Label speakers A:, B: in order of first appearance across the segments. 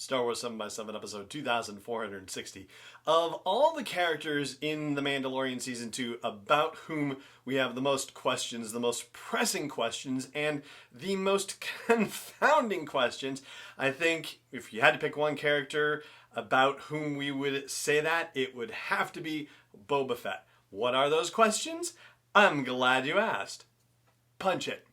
A: Star Wars 7x7, episode 2460. Of all the characters in The Mandalorian Season 2 about whom we have the most questions, the most pressing questions, and the most confounding questions, I think if you had to pick one character about whom we would say that, it would have to be Boba Fett. What are those questions? I'm glad you asked. Punch it.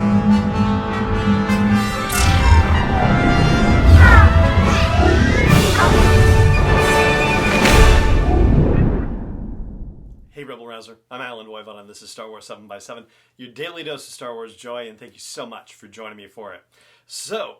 A: Hey Rebel Rouser, I'm Alan Voivod and this is Star Wars 7x7, your daily dose of Star Wars joy, and thank you so much for joining me for it. So,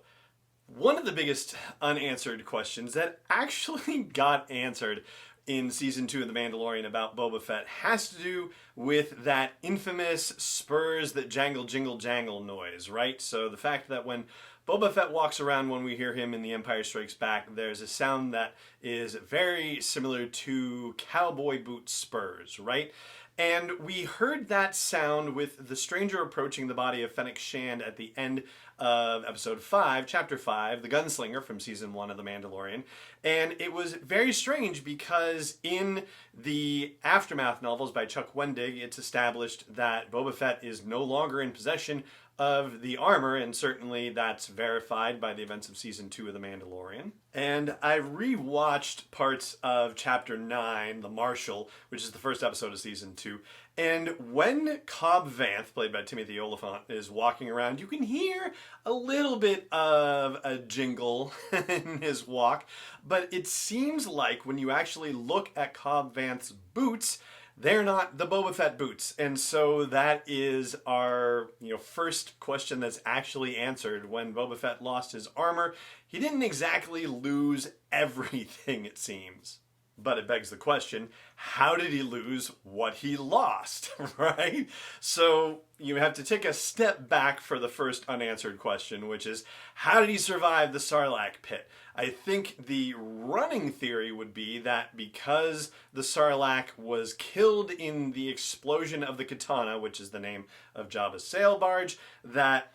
A: one of the biggest unanswered questions that actually got answered in Season 2 of The Mandalorian about Boba Fett has to do with that infamous spurs that jangle jingle jangle noise, right? So the fact that when Boba Fett walks around, when we hear him in The Empire Strikes Back, there's a sound that is very similar to cowboy boot spurs, right? And we heard that sound with the stranger approaching the body of Fennec Shand at the end of Episode 5, Chapter 5, The Gunslinger from Season 1 of The Mandalorian. And it was very strange because in the Aftermath novels by Chuck Wendig, it's established that Boba Fett is no longer in possession of the armor, and certainly that's verified by the events of Season 2 of The Mandalorian. And I rewatched parts of Chapter 9, The Marshal, which is the first episode of Season 2, and when Cobb Vanth, played by Timothy Olyphant, is walking around, you can hear a little bit of a jingle in his walk, but it seems like when you actually look at Cobb Vanth's boots, they're not the Boba Fett boots. And so that is our first question that's actually answered. When Boba Fett lost his armor, he didn't exactly lose everything, it seems. But it begs the question, how did he lose what he lost, right? So you have to take a step back for the first unanswered question, which is, how did he survive the Sarlacc pit? I think the running theory would be that because the Sarlacc was killed in the explosion of the Katana, which is the name of Jabba's sail barge, that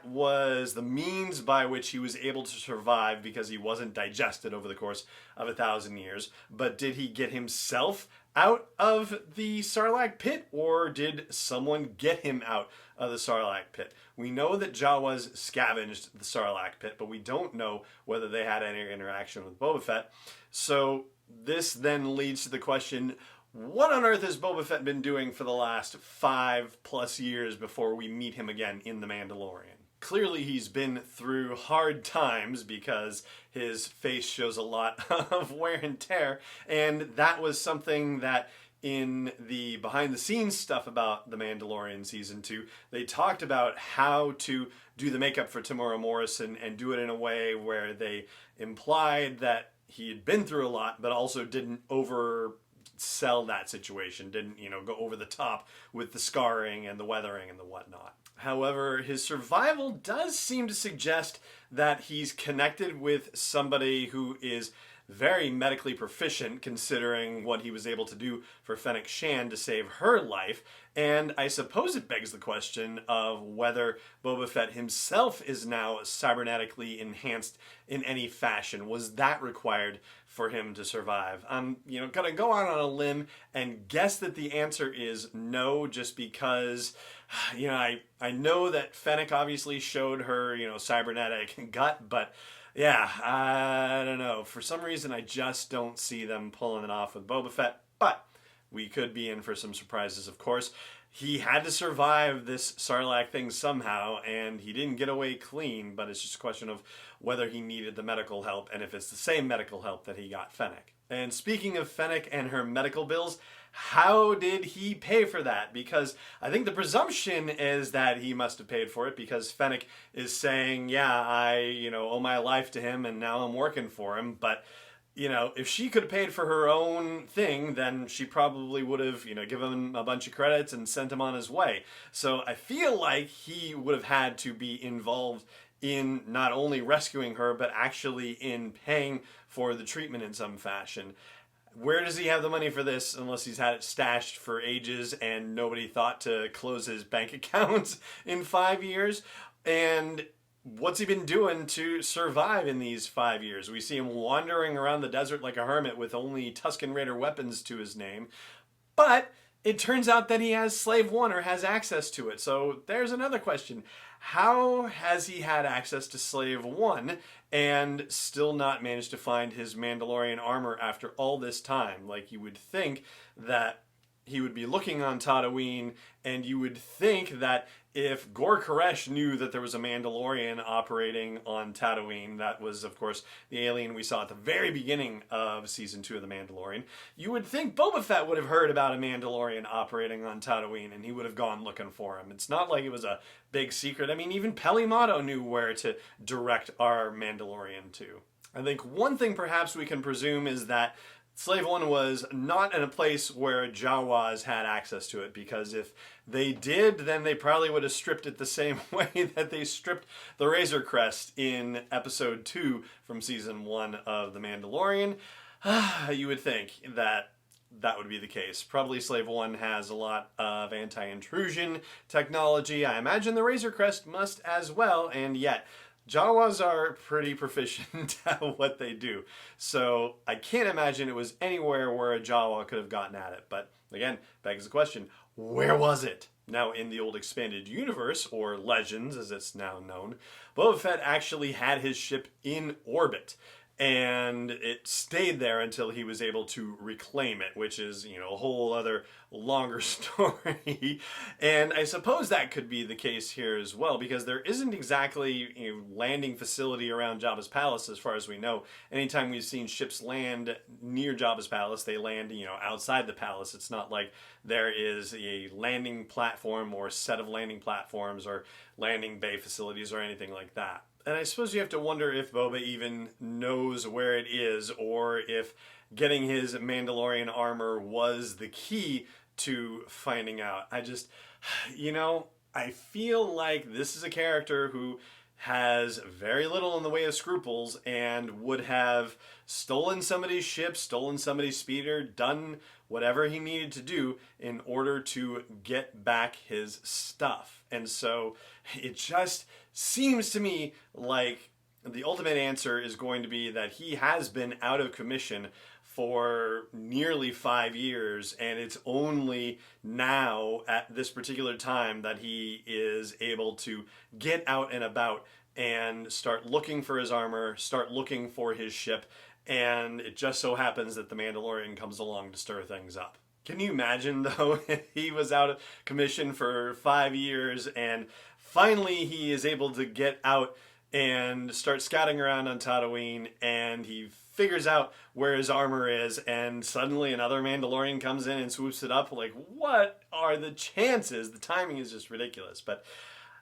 A: was the means by which he was able to survive because he wasn't digested over the course of 1,000 years. But did he get himself out of the Sarlacc pit, or did someone get him out of the Sarlacc pit? We know that Jawas scavenged the Sarlacc pit, but we don't know whether they had any interaction with Boba Fett. So this then leads to the question, what on earth has Boba Fett been doing for the last 5+ years before we meet him again in The Mandalorian? Clearly he's been through hard times because his face shows a lot of wear and tear, and that was something that in the behind-the-scenes stuff about The Mandalorian Season 2, they talked about how to do the makeup for Tamora Morrison and do it in a way where they implied that he had been through a lot, but also didn't oversell that situation, didn't, go over the top with the scarring and the weathering and the whatnot. However, his survival does seem to suggest that he's connected with somebody who is very medically proficient, considering what he was able to do for Fennec Shand to save her life. And I suppose it begs the question of whether Boba Fett himself is now cybernetically enhanced in any fashion. Was that required for him to survive? I'm, gonna go out on a limb and guess that the answer is no, just because, I know that Fennec obviously showed her, cybernetic gut, but yeah, I don't know. For some reason, I just don't see them pulling it off with Boba Fett, but we could be in for some surprises, of course. He had to survive this Sarlacc thing somehow, and he didn't get away clean, but it's just a question of whether he needed the medical help, and if it's the same medical help that he got Fennec. And speaking of Fennec and her medical bills, how did he pay for that? Because I think the presumption is that he must have paid for it, because Fennec is saying, yeah, I, owe my life to him and now I'm working for him. But, if she could have paid for her own thing, then she probably would have, given him a bunch of credits and sent him on his way. So I feel like he would have had to be involved in not only rescuing her, but actually in paying for the treatment in some fashion. Where does he have the money for this unless he's had it stashed for ages and nobody thought to close his bank accounts in 5 years? And what's he been doing to survive in these 5 years? We see him wandering around the desert like a hermit with only Tusken Raider weapons to his name. But it turns out that he has Slave One, or has access to it. So there's another question. How has he had access to Slave One and still not managed to find his Mandalorian armor after all this time? Like, you would think that he would be looking on Tatooine, and you would think that if Gor Koresh knew that there was a Mandalorian operating on Tatooine, that was, of course, the alien we saw at the very beginning of Season 2 of The Mandalorian, you would think Boba Fett would have heard about a Mandalorian operating on Tatooine, and he would have gone looking for him. It's not like it was a big secret. I mean, even Peli Motto knew where to direct our Mandalorian to. I think one thing perhaps we can presume is that Slave One was not in a place where Jawas had access to it, because if they did, then they probably would have stripped it the same way that they stripped the Razor Crest in Episode 2 from Season 1 of The Mandalorian. You would think that that would be the case. Probably Slave One has a lot of anti-intrusion technology. I imagine the Razor Crest must as well, and yet Jawas are pretty proficient at what they do. So I can't imagine it was anywhere where a Jawa could have gotten at it. But again, begs the question, where was it? Now, in the old expanded universe, or Legends as it's now known, Boba Fett actually had his ship in orbit. And it stayed there until he was able to reclaim it, which is, you know, a whole other longer story. And I suppose that could be the case here as well, because there isn't exactly a landing facility around Jabba's palace as far as we know. Anytime we've seen ships land near Jabba's palace, they land, you know, outside the palace. It's not like there is a landing platform or set of landing platforms or landing bay facilities or anything like that. And I suppose you have to wonder if Boba even knows where it is, or if getting his Mandalorian armor was the key to finding out. You know, I feel like this is a character who has very little in the way of scruples and would have stolen somebody's ship, stolen somebody's speeder, done whatever he needed to do in order to get back his stuff. And so it just seems to me like the ultimate answer is going to be that he has been out of commission for nearly 5 years, and it's only now at this particular time that he is able to get out and about and start looking for his armor, start looking for his ship, and it just so happens that the Mandalorian comes along to stir things up. Can you imagine, though, if he was out of commission for 5 years and finally he is able to get out and start scouting around on Tatooine, and he figures out where his armor is, and suddenly another Mandalorian comes in and swoops it up? Like, what are the chances? The timing is just ridiculous. But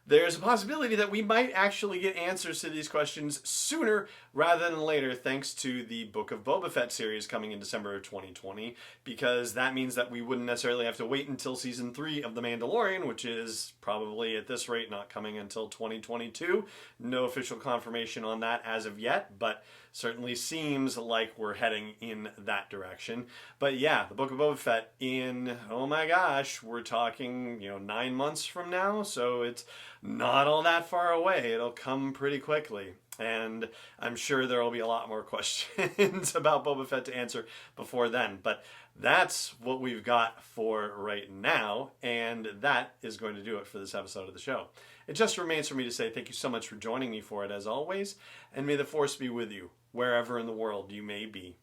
A: there's a possibility that we might actually get answers to these questions sooner rather than later, thanks to the Book of Boba Fett series coming in December of 2020, because that means that we wouldn't necessarily have to wait until Season 3 of The Mandalorian, which is probably at this rate not coming until 2022. No official confirmation on that as of yet, but certainly seems like we're heading in that direction. But yeah, the Book of Boba Fett in, oh my gosh, we're talking, 9 months from now, so it's not all that far away. It'll come pretty quickly. And I'm sure there will be a lot more questions about Boba Fett to answer before then. But that's what we've got for right now. And that is going to do it for this episode of the show. It just remains for me to say thank you so much for joining me for it, as always. And may the Force be with you, wherever in the world you may be.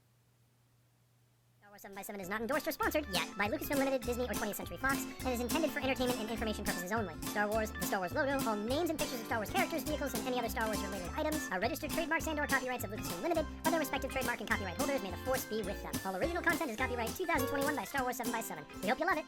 B: 7x7 is not endorsed or sponsored yet by Lucasfilm Limited, Disney, or 20th Century Fox, and is intended for entertainment and information purposes only. Star Wars, the Star Wars logo, all names and pictures of Star Wars characters, vehicles, and any other Star Wars related items are registered trademarks and or copyrights of Lucasfilm Limited, or their respective trademark and copyright holders. May the Force be with them. All original content is copyright 2021 by Star Wars 7x7. We hope you love it.